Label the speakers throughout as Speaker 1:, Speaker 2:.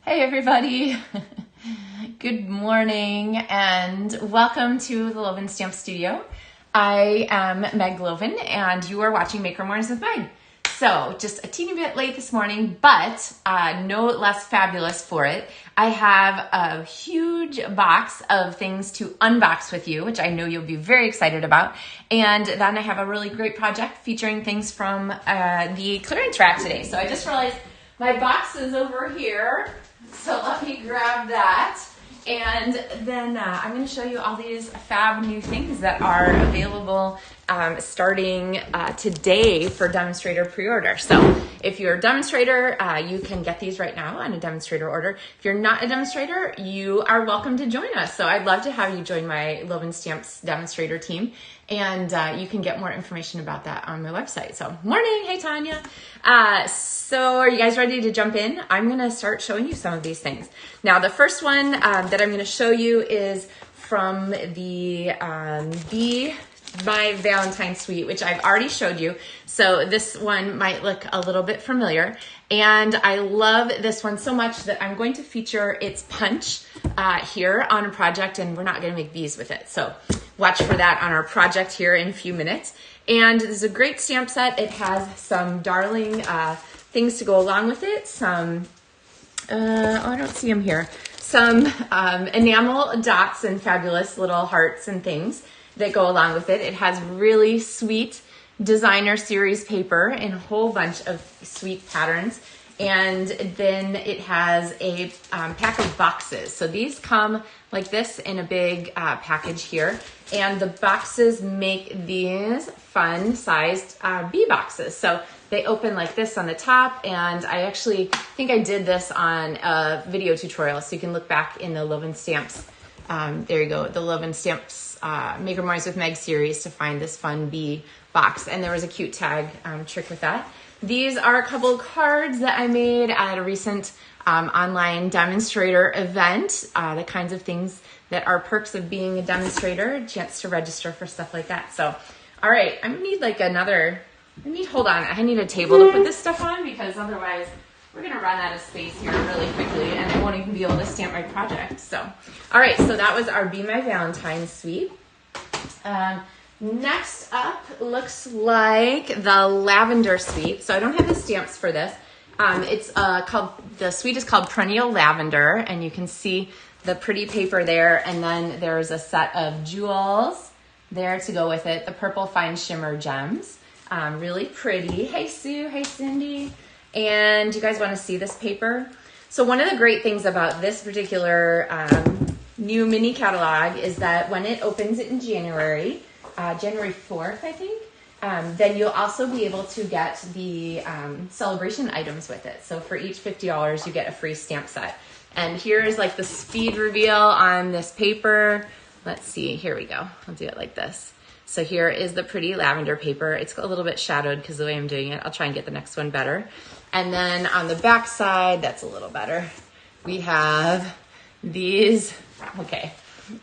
Speaker 1: Hey everybody, good morning and welcome to the LovenStamps studio. I am Meg Loven and you are watching Maker Mornings with Meg. So just a teeny bit late this morning, but no less fabulous for it. I have a huge box of things to unbox with you, which I know you'll be very excited about. And then I have a really great project featuring things from the clearance rack today. So I just realized my box is over here, so let me grab that. And then I'm going to show you all these fab new things that are available starting today for Demonstrator pre-order. So if you're a Demonstrator, you can get these right now on a Demonstrator order. If you're not a Demonstrator, you are welcome to join us. So I'd love to have you join my LovenStamps Demonstrator team. And you can get more information about that on my website. So morning, hey Tanya. So are you guys ready to jump in? I'm gonna start showing you some of these things. Now the first one that I'm gonna show you is from the Be My Valentine suite, which I've already showed you. So this one might look a little bit familiar. And I love this one so much that I'm going to feature its punch here on a project, and we're not gonna make these with it. So watch for that on our project here in a few minutes. And this is a great stamp set. It has some darling things to go along with it. Some, I don't see them here. Some enamel dots and fabulous little hearts and things that go along with it. It has really sweet designer series paper and a whole bunch of sweet patterns. And then it has a pack of boxes. So these come like this in a big package here. And the boxes make these fun sized bee boxes. So they open like this on the top. And I actually think I did this on a video tutorial. So you can look back in the LovenStamps, there you go, the LovenStamps Maker Mornings with Meg series to find this fun bee box. And there was a cute tag trick with that. These are a couple cards that I made at a recent online demonstrator event, the kinds of things that are perks of being a demonstrator, a chance to register for stuff like that. So, all right, I'm gonna need like hold on, I need a table to put this stuff on because otherwise we're gonna run out of space here really quickly and I won't even be able to stamp my project. So, all right, so that was our Be My Valentine suite. Next up looks like the Lavender suite. So I don't have the stamps for this. The suite is called Perennial Lavender, and you can see the pretty paper there. And then there's a set of jewels there to go with it. The purple fine shimmer gems, really pretty. Hey Sue, hey Cindy. And you guys want to see this paper? So one of the great things about this particular new mini catalog is that when it opens in January 4th, I think, then you'll also be able to get the celebration items with it. So for each $50, you get a free stamp set. And here's like the speed reveal on this paper. Let's see, here we go. I'll do it like this. So here is the pretty lavender paper. It's a little bit shadowed because the way I'm doing it. I'll try and get the next one better. And then on the back side, that's a little better. We have these, okay.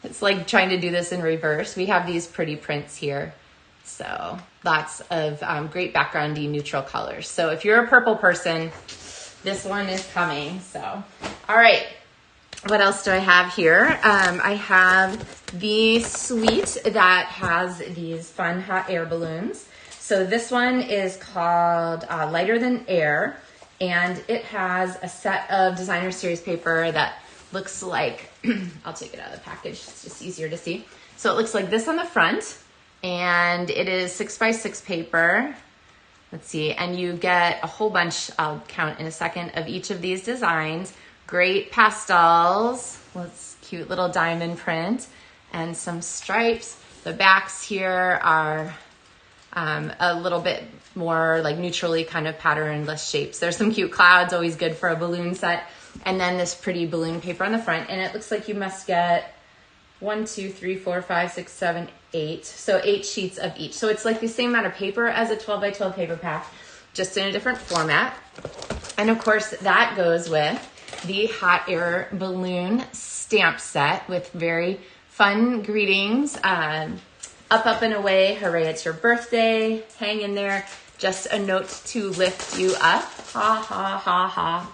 Speaker 1: It's like trying to do this in reverse. We have these pretty prints here. So lots of great backgroundy neutral colors. So if you're a purple person, this one is coming. So, all right. What else do I have here? I have the suite that has these fun hot air balloons. So this one is called Lighter Than Air. And it has a set of designer series paper that looks like, I'll take it out of the package, it's just easier to see. So it looks like this on the front, and it is 6x6 paper. Let's see, and you get a whole bunch, I'll count in a second, of each of these designs. Great pastels, cute little diamond print, and some stripes. The backs here are a little bit more like neutrally kind of patterned, less shapes. There's some cute clouds, always good for a balloon set. And then this pretty balloon paper on the front. And it looks like you must get 1, 2, 3, 4, 5, 6, 7, 8. So 8 sheets of each. So it's like the same amount of paper as a 12 by 12 paper pack, just in a different format. And of course that goes with the hot air balloon stamp set with very fun greetings. Up, up, and away. Hooray, it's your birthday. Hang in there. Just a note to lift you up. Ha, ha, ha, ha.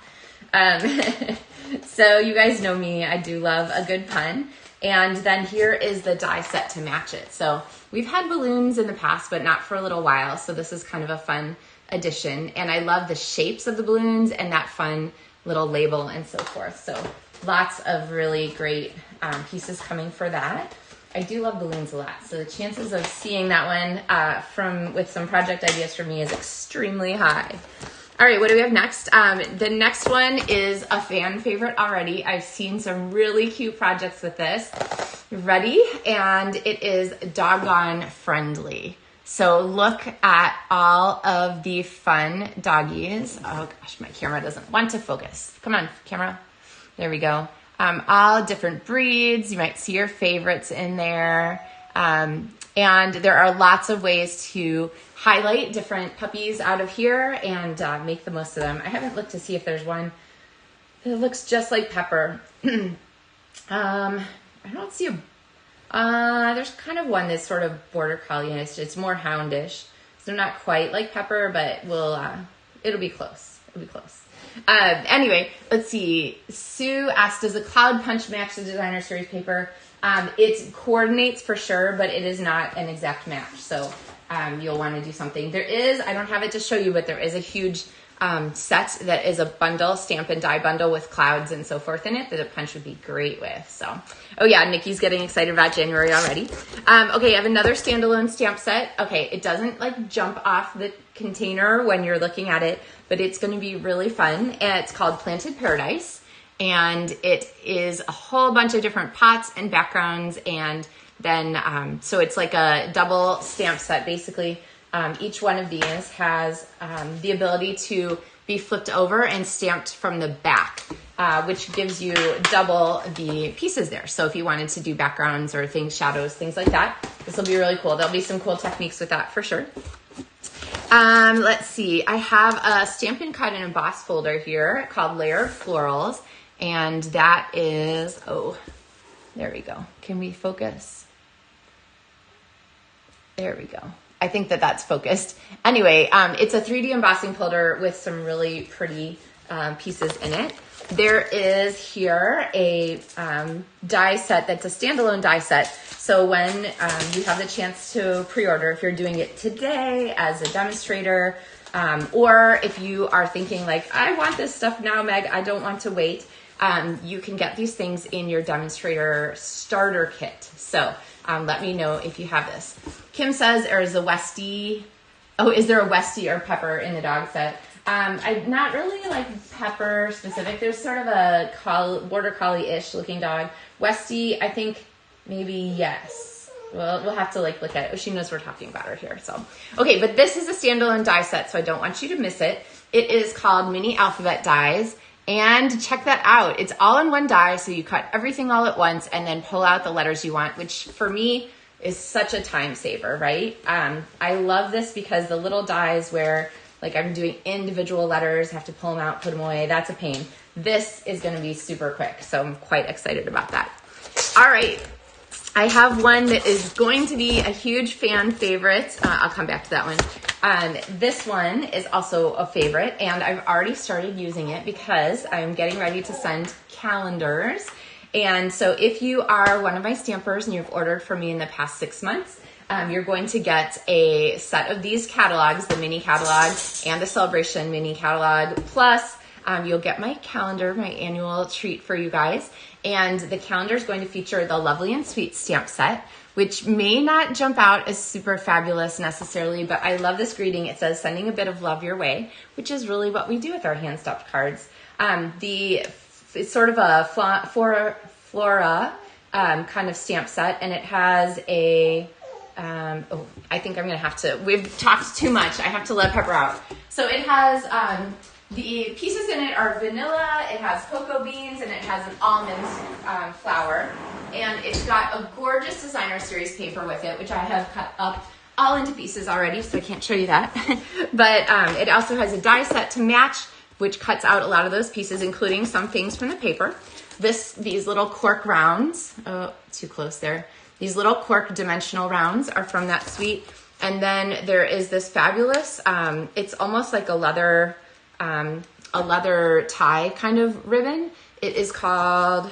Speaker 1: So you guys know me, I do love a good pun. And then here is the die set to match it. So we've had balloons in the past, but not for a little while. So this is kind of a fun addition. And I love the shapes of the balloons and that fun little label and so forth. So lots of really great pieces coming for that. I do love balloons a lot. So the chances of seeing that one with some project ideas for me is extremely high. All right, what do we have next? The next one is a fan favorite already. I've seen some really cute projects with this. Ready? And it is doggone friendly. So look at all of the fun doggies. Oh gosh, my camera doesn't want to focus. Come on, camera. There we go. All different breeds. You might see your favorites in there. And there are lots of ways to highlight different puppies out of here and make the most of them. I haven't looked to see if there's one that looks just like Pepper. I don't see there's kind of one that's sort of border collie and it's more houndish. So not quite like Pepper, but it'll be close. It'll be close. Anyway, let's see. Sue asked, does the Cloud Punch match the designer series paper? It coordinates for sure, but it is not an exact match. So you'll want to do something. There is, I don't have it to show you, but there is a huge set that is a bundle, stamp and die bundle with clouds and so forth in it that a punch would be great with. So, oh yeah, Nikki's getting excited about January already. Okay, I have another standalone stamp set. Okay, it doesn't like jump off the container when you're looking at it, but it's going to be really fun. It's called Planted Paradise. And it is a whole bunch of different pots and backgrounds. And then, so it's like a double stamp set. Basically, each one of these has the ability to be flipped over and stamped from the back, which gives you double the pieces there. So if you wanted to do backgrounds or things, shadows, things like that, this will be really cool. There'll be some cool techniques with that for sure. Let's see. I have a Stampin' Cut and Emboss folder here called Layered Florals. And that is, oh, there we go. Can we focus? There we go. I think that that's focused. Anyway, it's a 3D embossing folder with some really pretty pieces in it. There is here a die set that's a standalone die set. So when you have the chance to pre-order, if you're doing it today as a demonstrator, or if you are thinking like, I want this stuff now, Meg, I don't want to wait, you can get these things in your demonstrator starter kit. So let me know if you have this. Kim says there's a Westie. Oh, is there a Westie or Pepper in the dog set? I'm not really like Pepper specific. There's sort of a border collie-ish looking dog. Westie, I think maybe yes. Well, we'll have to like look at it. Oh, she knows we're talking about her here. So, okay, but this is a standalone die set, so I don't want you to miss it. It is called Mini Alphabet Dies. And check that out. It's all in one die, so you cut everything all at once and then pull out the letters you want, which for me is such a time saver, right? I love this because the little dies where like I'm doing individual letters, have to pull them out, put them away, that's a pain. This is gonna be super quick, so I'm quite excited about that. All right, I have one that is going to be a huge fan favorite. I'll come back to that one. This one is also a favorite, and I've already started using it because I'm getting ready to send calendars. And so if you are one of my stampers and you've ordered from me in the past 6 months, you're going to get a set of these catalogs, the mini catalog and the Sale-a-bration mini catalog, plus you'll get my calendar, my annual treat for you guys. And the calendar is going to feature the Lovely and Sweet stamp set, which may not jump out as super fabulous necessarily, but I love this greeting. It says, sending a bit of love your way, which is really what we do with our hand-stuffed cards. It's sort of a flora kind of stamp set, and it has a, I think I'm going to have to, we've talked too much. I have to let Pepper out. So it has, the pieces in it are vanilla, it has cocoa beans, and it has an almond flour. And it's got a gorgeous designer series paper with it, which I have cut up all into pieces already, so I can't show you that. But it also has a die set to match, which cuts out a lot of those pieces, including some things from the paper. These little cork rounds, oh, too close there. These little cork dimensional rounds are from that suite. And then there is this fabulous, it's almost like a leather a leather tie kind of ribbon. It is called,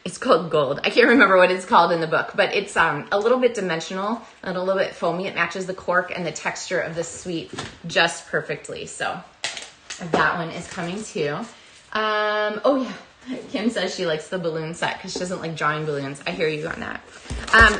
Speaker 1: it's called Gold. I can't remember what it's called in the book, but it's a little bit dimensional and a little bit foamy. It matches the cork and the texture of the suite just perfectly. So that one is coming too. Oh yeah, Kim says she likes the balloon set because she doesn't like drawing balloons. I hear you on that.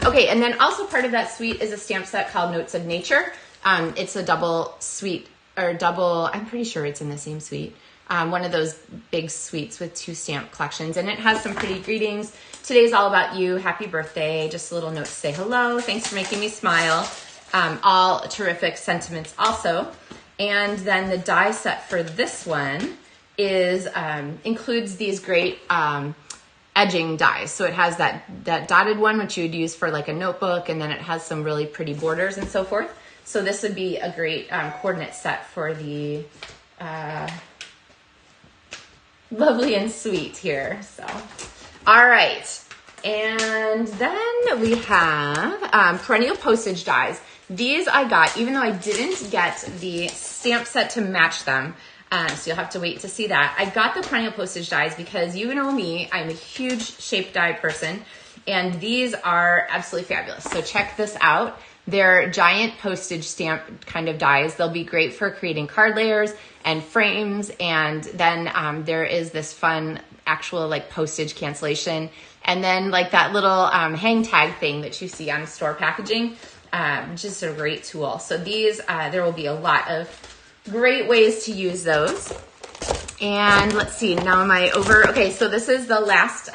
Speaker 1: Okay, and then also part of that suite is a stamp set called Notes of Nature. It's a double suite, or double, I'm pretty sure it's in the same suite. One of those big suites with 2 stamp collections, and it has some pretty greetings. Today's all about you. Happy birthday. Just a little note to say hello. Thanks for making me smile. All terrific sentiments also. And then the die set for this one is includes these great edging dies. So it has that dotted one, which you would use for like a notebook, and then it has some really pretty borders and so forth. So this would be a great coordinate set for the lovely and sweet here. So, all right. And then we have perennial postage dies. These I got, even though I didn't get the stamp set to match them. So you'll have to wait to see that. I got the perennial postage dies because you know me, I'm a huge shape die person, and these are absolutely fabulous. So check this out. They're giant postage stamp kind of dies. They'll be great for creating card layers and frames. And then there is this fun actual like postage cancellation. And then like that little hang tag thing that you see on store packaging, just a great tool. So these, there will be a lot of great ways to use those. And let's see, now am I over? Okay, so this is the last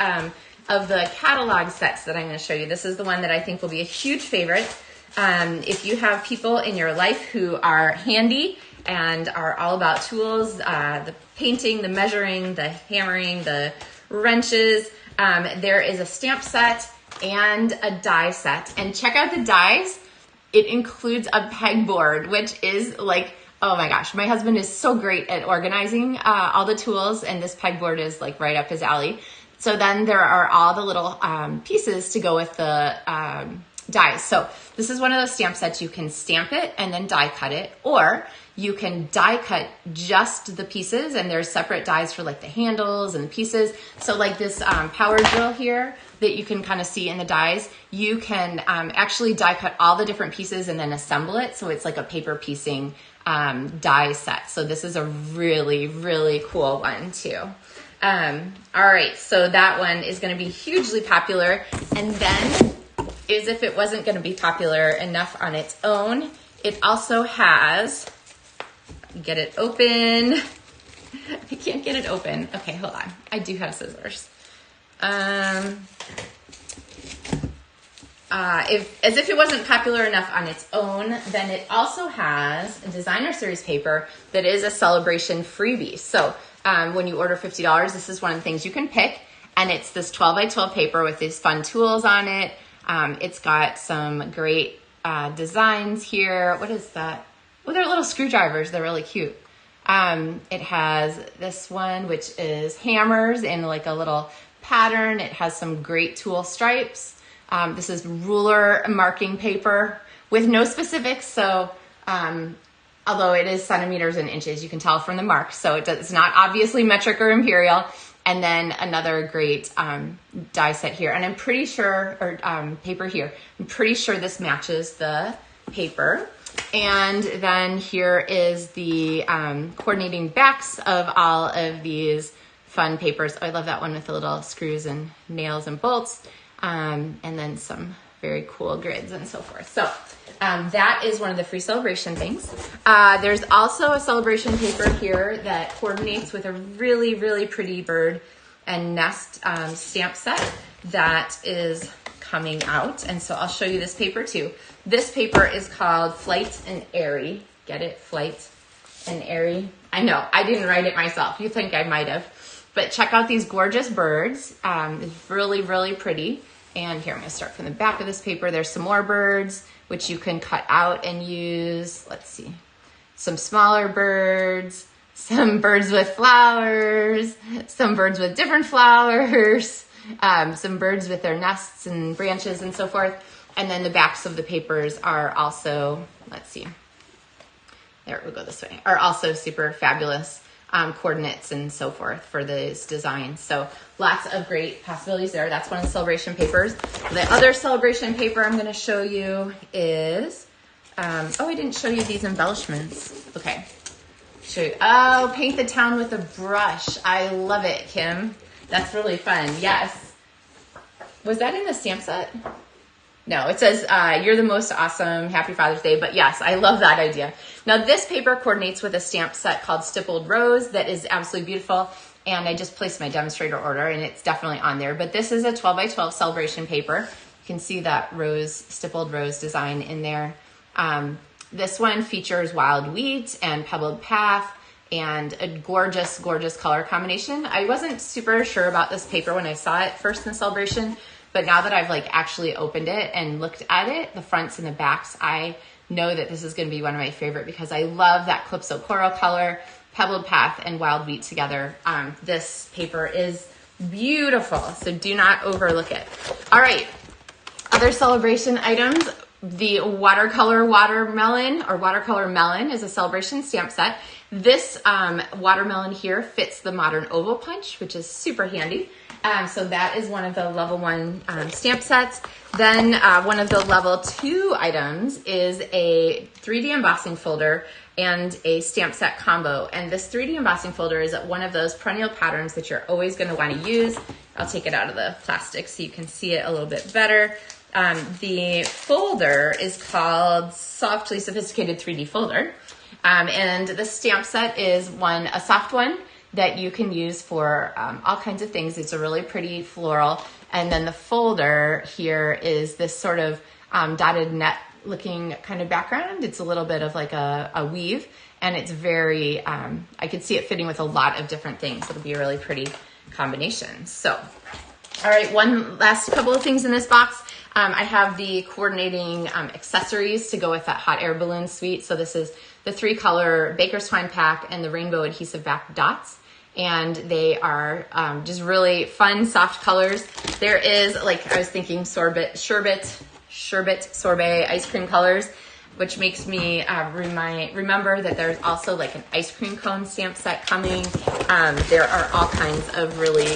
Speaker 1: of the catalog sets that I'm going to show you. This is the one that I think will be a huge favorite. If you have people in your life who are handy and are all about tools, the painting, the measuring, the hammering, the wrenches, there is a stamp set and a die set. And check out the dies. It includes a pegboard, which is like, oh my gosh, my husband is so great at organizing all the tools, and this pegboard is like right up his alley. So then there are all the little pieces to go with the dies. So this is one of those stamp sets. You can stamp it and then die cut it, or you can die cut just the pieces, and there's separate dies for like the handles and the pieces. So like this power drill here that you can kind of see in the dies, you can actually die cut all the different pieces and then assemble it. So it's like a paper piecing die set. So this is a really, really cool one too. All right, so that one is going to be hugely popular. And then, as if it wasn't going to be popular enough on its own, it also has, get it open. I can't get it open. Okay, hold on. I do have scissors. As if it wasn't popular enough on its own, then it also has a designer series paper that is a celebration freebie. So when you order $50, this is one of the things you can pick, and it's this 12 by 12 paper with these fun tools on it. It's got some great designs here. What is that? Oh, they're little screwdrivers. They're really cute. It has this one, which is hammers in like a little pattern. It has some great tool stripes. This is ruler marking paper with no specifics. So although it is centimeters and inches, you can tell from the marks. So it's not obviously metric or imperial. And then another great die set here. And I'm pretty sure, or paper here, I'm pretty sure this matches the paper. And then here is the coordinating backs of all of these fun papers. Oh, I love that one with the little screws and nails and bolts. And then some very cool grids and so forth. So that is one of the free celebration things. There's also a celebration paper here that coordinates with a really, really pretty bird and nest stamp set that is coming out. And so I'll show you this paper too. This paper is called Flight and Airy. Get it? Flight and Airy. I know, I didn't write it myself. You think I might have. But check out these gorgeous birds. It's really, really pretty. And here, I'm gonna start from the back of this paper. There's some more birds, which you can cut out and use. Let's see, some smaller birds, some birds with flowers, some birds with different flowers, some birds with their nests and branches and so forth. And then the backs of the papers are also, let's see, there we'll go this way, are also super fabulous coordinates and so forth for this design. So lots of great possibilities there. That's one of the celebration papers. The other celebration paper I'm going to show you is, oh, I didn't show you these embellishments. Okay. Show you. Oh, paint the town with a brush. I love it, Kim. That's really fun. Yes. Was that in the stamp set? No, it says, you're the most awesome, happy Father's Day, but yes, I love that idea. Now this paper coordinates with a stamp set called Stippled Rose that is absolutely beautiful, and I just placed my demonstrator order and it's definitely on there, but this is a 12 by 12 celebration paper. You can see that rose, stippled rose design in there. This one features wild wheat and pebbled path and a gorgeous, gorgeous color combination. I wasn't super sure about this paper when I saw it first in the celebration, but now that I've like actually opened it and looked at it, the fronts and the backs, I know that this is going to be one of my favorite because I love that Calypso coral color, pebbled path, and wild wheat together. This paper is beautiful, so do not overlook it. All right, other celebration items. The watercolor watermelon or watercolor melon is a celebration stamp set. This watermelon here fits the modern oval punch, which is super handy. So that is one of the level 1 stamp sets. Then one of the level 2 items is a 3D embossing folder and a stamp set combo. And this 3D embossing folder is one of those perennial patterns that you're always going to want to use. I'll take it out of the plastic so you can see it a little bit better. The folder is called Softly Sophisticated 3D Folder. And the stamp set is a soft one that you can use for all kinds of things. It's a really pretty floral. And then the folder here is this sort of dotted net looking kind of background. It's a little bit of like a weave, and it's very, I could see it fitting with a lot of different things. It'll be a really pretty combination. So, all right, one last couple of things in this box. I have the coordinating accessories to go with that hot air balloon suite. So this is the 3-color Baker's Twine pack and the rainbow adhesive back dots. And they are just really fun, soft colors. There is, like I was thinking, sherbet, sorbet ice cream colors, which makes me remember that there's also like an ice cream cone stamp set coming. There are all kinds of really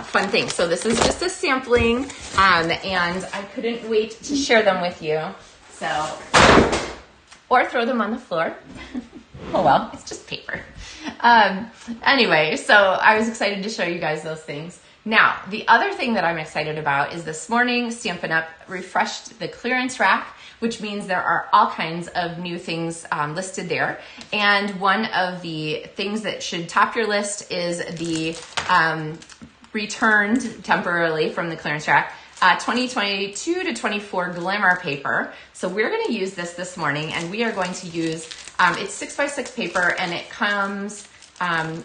Speaker 1: fun things. So this is just a sampling, and I couldn't wait to share them with you. So, or throw them on the floor. Oh well, it's just paper. Anyway, so I was excited to show you guys those things. Now, the other thing that I'm excited about is this morning, Stampin' Up! Refreshed the clearance rack, which means there are all kinds of new things listed there. And one of the things that should top your list is the returned temporarily from the clearance rack 2022 to 24 glimmer paper. So we're going to use this morning, and we are going to use, it's 6x6 paper, and it comes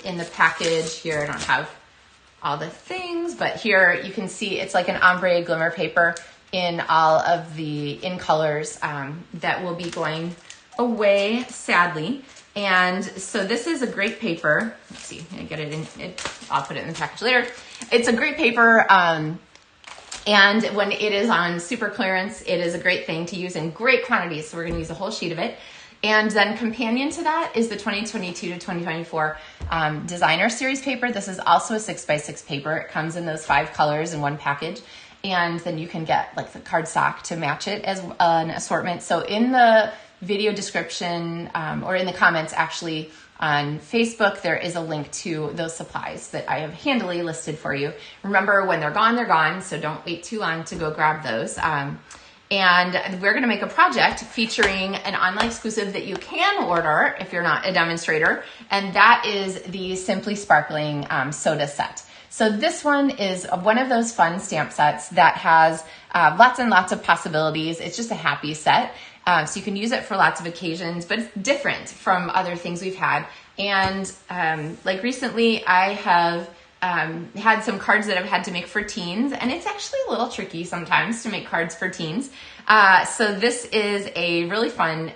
Speaker 1: in the package here. I don't have all the things, but here you can see it's like an ombre glimmer paper in all of the in colors that will be going away, sadly. And so this is a great paper. Let's see, I get it in. I'll put it in the package later. It's a great paper, and when it is on super clearance, it is a great thing to use in great quantities. So we're going to use a whole sheet of it. And then companion to that is the 2022 to 2024 Designer Series paper. This is also a 6x6 paper. It comes in those 5 colors in one package. And then you can get like the cardstock to match it as an assortment. So in the video description or in the comments actually on Facebook, there is a link to those supplies that I have handily listed for you. Remember, when they're gone, so don't wait too long to go grab those. And we're going to make a project featuring an online exclusive that you can order if you're not a demonstrator, and that is the Simply Sparkling Soda set. So this one is one of those fun stamp sets that has lots and lots of possibilities. It's just a happy set. So you can use it for lots of occasions, but it's different from other things we've had. And like recently, I have had some cards that I've had to make for teens, and it's actually a little tricky sometimes to make cards for teens. So this is a really fun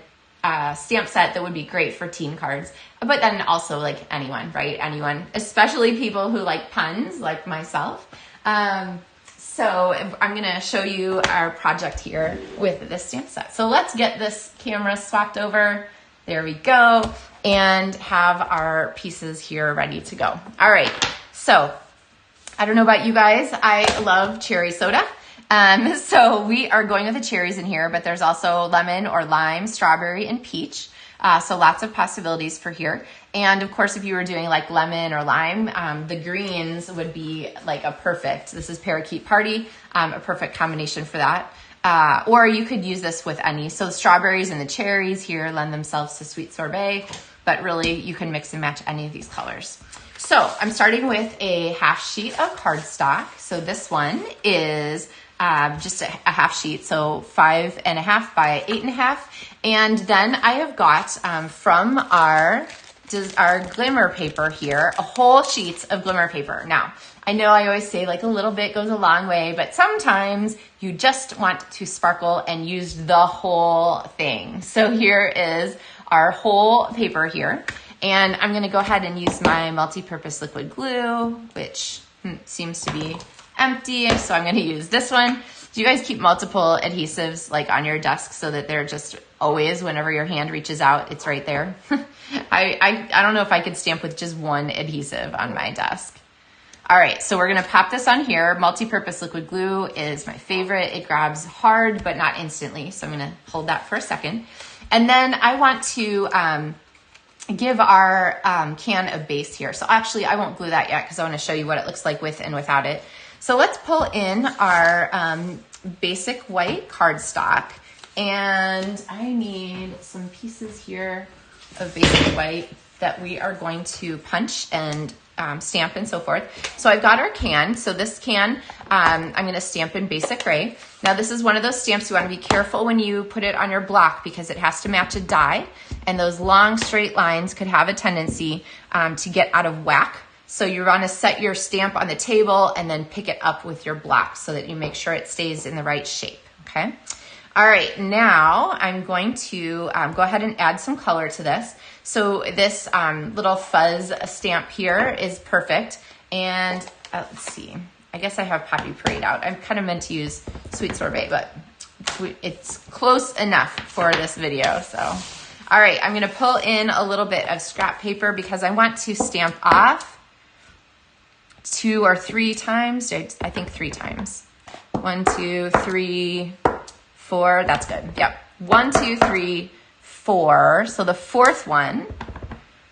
Speaker 1: stamp set that would be great for teen cards, but then also like anyone, right? Anyone, especially people who like puns like myself. So I'm going to show you our project here with this stamp set. So let's get this camera swapped over There we go. And have our pieces here ready to go. All right, so I don't know about you guys. I love cherry soda. So we are going with the cherries in here, but there's also lemon or lime, strawberry, and peach. So lots of possibilities for here. And of course, if you were doing like lemon or lime, the greens would be like a perfect, this is Parakeet Party, a perfect combination for that. Or you could use this with any. So the strawberries and the cherries here lend themselves to sweet sorbet, but really you can mix and match any of these colors. So I'm starting with a half sheet of cardstock. So this one is just a half sheet, so 5.5 by 8.5. And then I have got from our glimmer paper here, a whole sheet of glimmer paper. Now, I know I always say like a little bit goes a long way, but sometimes you just want to sparkle and use the whole thing. So here is our whole paper here. And I'm gonna go ahead and use my multi-purpose liquid glue, which seems to be empty. So I'm gonna use this one. Do you guys keep multiple adhesives like on your desk so that they're just always, whenever your hand reaches out, it's right there? I don't know if I could stamp with just one adhesive on my desk. All right, so we're gonna pop this on here. Multi-purpose liquid glue is my favorite. It grabs hard, but not instantly. So I'm gonna hold that for a second. And then I want to give our can a base here. So actually I won't glue that yet because I wanna show you what it looks like with and without it. So let's pull in our basic white cardstock, and I need some pieces here of basic white that we are going to punch and stamp and so forth. So I've got our can. So this can, I'm gonna stamp in basic gray. Now this is one of those stamps you wanna be careful when you put it on your block because it has to match a die, and those long straight lines could have a tendency to get out of whack. So you want to set your stamp on the table and then pick it up with your block so that you make sure it stays in the right shape, okay? All right, now I'm going to go ahead and add some color to this. So this little fuzz stamp here is perfect. And let's see, I guess I have Poppy Parade out. I kind of meant to use Sweet Sorbet, but it's close enough for this video, so. All right, I'm gonna pull in a little bit of scrap paper because I want to stamp off 2 or 3 times. I think 3 times. 1, 2, 3, 4. That's good. Yep. 1, 2, 3, 4. So the fourth one,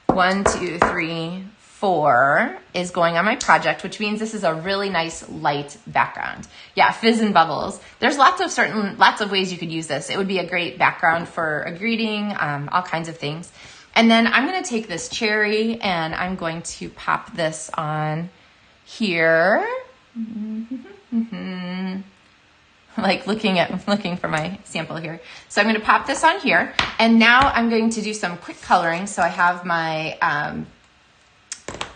Speaker 1: 1, 2, 3, 4, is going on my project, which means this is a really nice light background. Yeah, fizz and bubbles. There's lots of ways you could use this. It would be a great background for a greeting, all kinds of things. And then I'm going to take this cherry and I'm going to pop this on here. Like looking for my sample here. So I'm going to pop this on here, and now I'm going to do some quick coloring. So I have my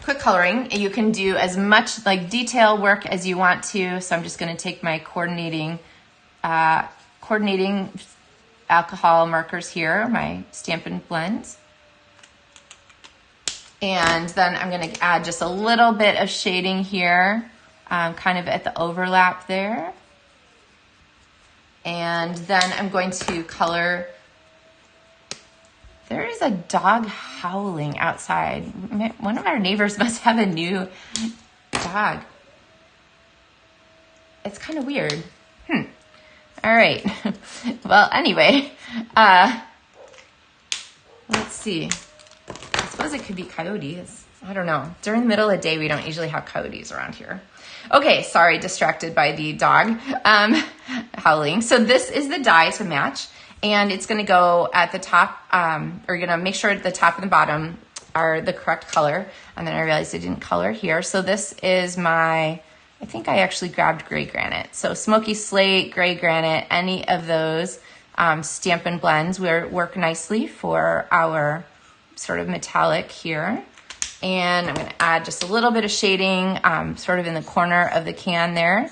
Speaker 1: quick coloring. You can do as much like detail work as you want to. So I'm just going to take my coordinating alcohol markers here, my Stampin' blends. And then I'm going to add just a little bit of shading here, kind of at the overlap there. And then I'm going to color. There is a dog howling outside. One of our neighbors must have a new dog. It's kind of weird. All right. Well, anyway, let's see. I suppose it could be coyotes. I don't know. During the middle of the day, we don't usually have coyotes around here. Okay, sorry, distracted by the dog howling. So this is the die to match, and it's gonna go at the top, or you're gonna make sure the top and the bottom are the correct color. And then I realized I didn't color here. So this is my, I think I actually grabbed gray granite. So smoky slate, gray granite, any of those Stampin' blends work nicely for our sort of metallic here. And I'm going to add just a little bit of shading sort of in the corner of the can there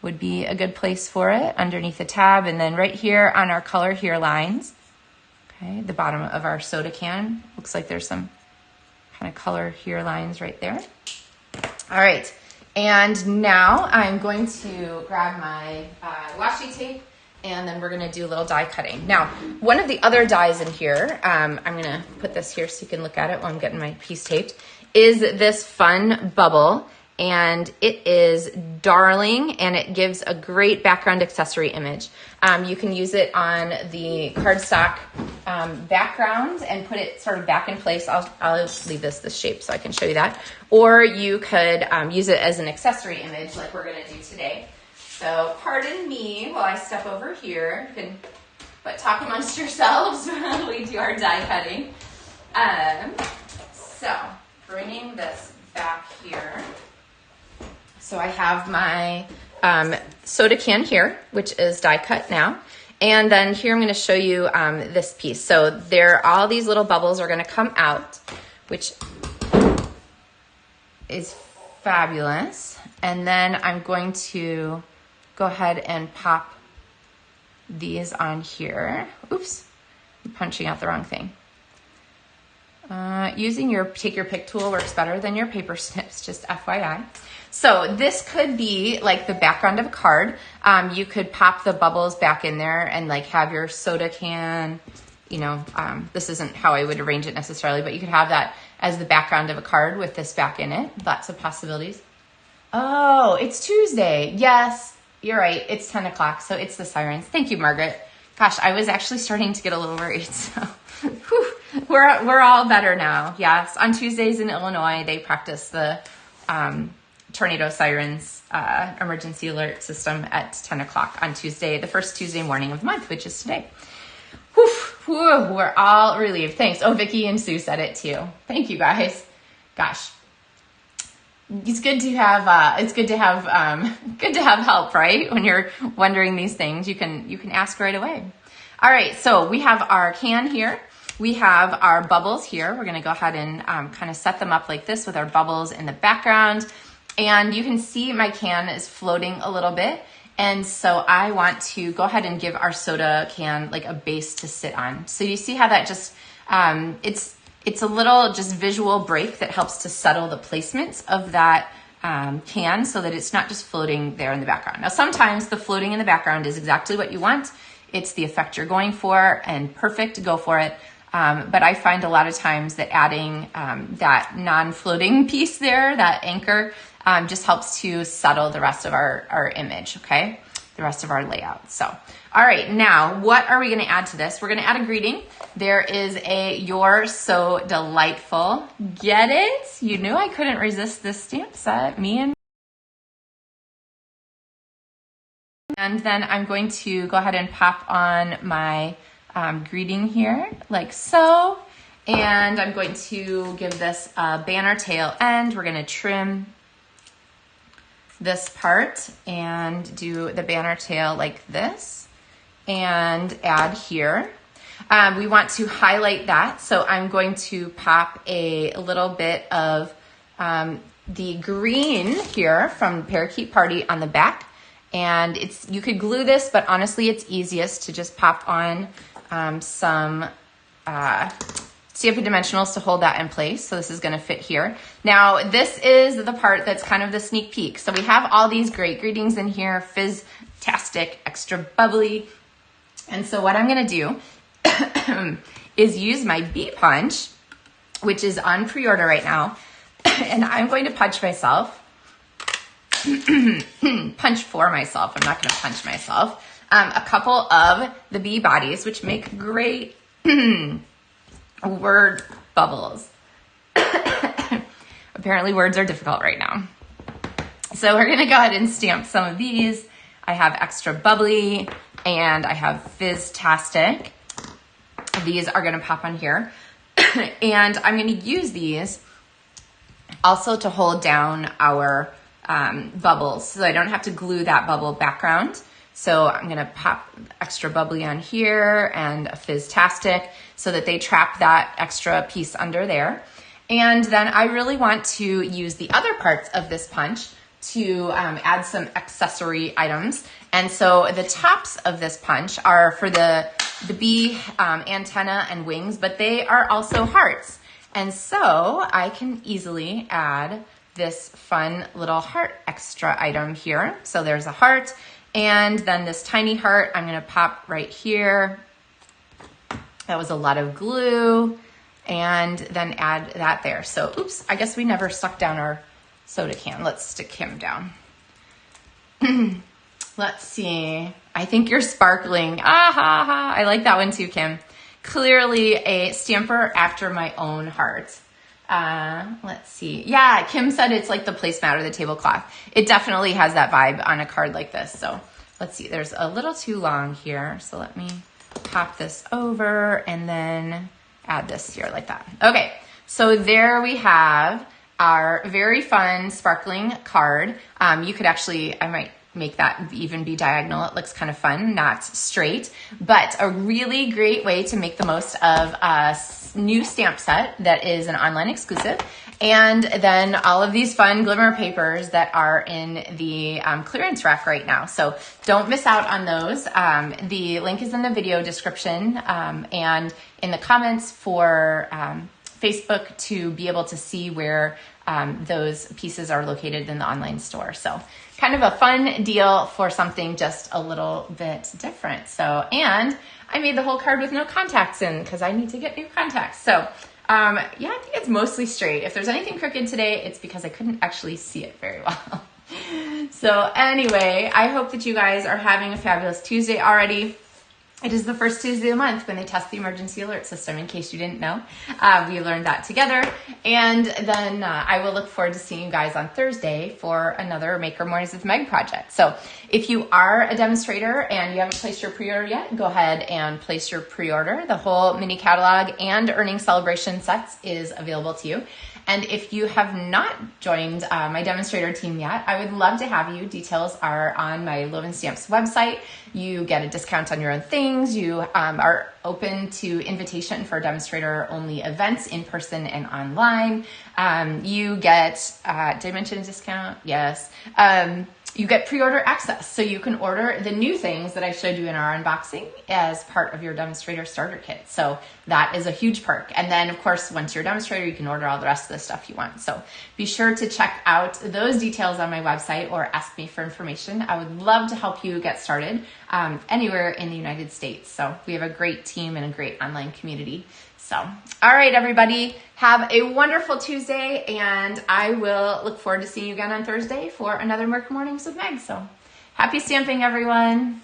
Speaker 1: would be a good place for it, underneath the tab. And then right here on our color here lines, okay, the bottom of our soda can, looks like there's some kind of color here lines right there. All right, and now I'm going to grab my washi tape and then we're gonna do a little die cutting. Now, one of the other dies in here, I'm gonna put this here so you can look at it while I'm getting my piece taped, is this fun bubble. And it is darling, and it gives a great background accessory image. You can use it on the cardstock background and put it sort of back in place. I'll leave this shape so I can show you that. Or you could use it as an accessory image like we're gonna do today. So pardon me while I step over here. You can talk amongst yourselves while we do our die cutting. So bringing this back here. So I have my soda can here, which is die cut now. And then here I'm going to show you this piece. So all these little bubbles are going to come out, which is fabulous. And then I'm going to go ahead and pop these on here. Oops, I'm punching out the wrong thing. Using your take your pick tool works better than your paper snips, just FYI. So this could be like the background of a card. You could pop the bubbles back in there and like have your soda can, you know, this isn't how I would arrange it necessarily, but you could have that as the background of a card with this back in it. Lots of possibilities. Oh, it's Tuesday. Yes, you're right. It's 10 o'clock, so it's the sirens. Thank you, Margaret. Gosh, I was actually starting to get a little worried, so whew, we're all better now. Yes, on Tuesdays in Illinois, they practice the tornado sirens emergency alert system at 10 o'clock on Tuesday, the first Tuesday morning of the month, which is today. Whew, whew, we're all relieved. Thanks. Oh, Vicki and Sue said it too. Thank you guys. Gosh, it's good to have good to have help, right? When you're wondering these things, you can ask right away. All right, so we have our can here. We have our bubbles here. We're going to go ahead and kind of set them up like this with our bubbles in the background. And you can see my can is floating a little bit. And so I want to go ahead and give our soda can like a base to sit on. So you see how that just, it's a little just visual break that helps to settle the placements of that can so that it's not just floating there in the background. Now, sometimes the floating in the background is exactly what you want. It's the effect you're going for and perfect, go for it. But I find a lot of times that adding that non-floating piece there, that anchor, just helps to settle the rest of our image, okay? The rest of our layout. So, all right, now what are we gonna add to this? We're gonna add a greeting. There is a "You're So Delightful." Get it? You knew I couldn't resist this stamp set, and then I'm going to go ahead and pop on my greeting here, like so. And I'm going to give this a banner tail end. We're gonna trim this part and do the banner tail like this and add here. We want to highlight that, so I'm going to pop a little bit of the green here from Parakeet Party on the back. And you could glue this, but honestly, it's easiest to just pop on some Stampin' Dimensionals to hold that in place. So this is gonna fit here. Now, this is the part that's kind of the sneak peek. So we have all these great greetings in here, fizz-tastic, extra bubbly. And so what I'm gonna do is use my bee punch, which is on pre-order right now. And I'm going to punch myself. Punch for myself. I'm not gonna punch myself. A couple of the bee bodies, which make great word bubbles. Apparently words are difficult right now. So we're gonna go ahead and stamp some of these. I have extra bubbly and I have fizz-tastic. These are gonna pop on here. And I'm gonna use these also to hold down our bubbles so I don't have to glue that bubble background. So I'm gonna pop extra bubbly on here and a fizz-tastic so that they trap that extra piece under there. And then I really want to use the other parts of this punch to add some accessory items. And so the tops of this punch are for the bee antenna and wings, but they are also hearts. And so I can easily add this fun little heart extra item here. So there's a heart. And then this tiny heart, I'm gonna pop right here. That was a lot of glue. And then add that there. So, oops, I guess we never stuck down our soda can. Let's stick him down. Let's see. I think you're sparkling. Ah, ha, ha. I like that one too, Kim. Clearly a stamper after my own heart. Let's see. Yeah, Kim said it's like the placemat or the tablecloth. It definitely has that vibe on a card like this. So let's see. There's a little too long here. So let me pop this over and then add this here like that. Okay, so there we have our very fun sparkling card. You could actually, I might make that even be diagonal. It looks kind of fun, not straight, but a really great way to make the most of a new stamp set that is an online exclusive. And then all of these fun glimmer papers that are in the clearance rack right now. So don't miss out on those. The link is in the video description and in the comments for Facebook to be able to see where those pieces are located in the online store. So kind of a fun deal for something just a little bit different. So, and I made the whole card with no contacts in because I need to get new contacts. So yeah, I think it's mostly straight. If there's anything crooked today, it's because I couldn't actually see it very well. So anyway, I hope that you guys are having a fabulous Tuesday already. It is the first Tuesday of the month when they test the emergency alert system, in case you didn't know. We learned that together. And then I will look forward to seeing you guys on Thursday for another Maker Mornings with Meg project. So if you are a demonstrator and you haven't placed your pre-order yet, go ahead and place your pre-order. The whole mini catalog and earning celebration sets is available to you. And if you have not joined my demonstrator team yet, I would love to have you. Details are on my LovenStamps website. You get a discount on your own things. You are open to invitation for demonstrator-only events in person and online. You get, did I mention a discount? Yes. You get pre-order access, so you can order the new things that I showed you in our unboxing as part of your demonstrator starter kit. So that is a huge perk. And then, of course, once you're a demonstrator, you can order all the rest of the stuff you want. So be sure to check out those details on my website or ask me for information. I would love to help you get started anywhere in the United States. So we have a great team and a great online community. So, all right, everybody, have a wonderful Tuesday, and I will look forward to seeing you again on Thursday for another Maker Mornings with Meg. So, happy stamping, everyone.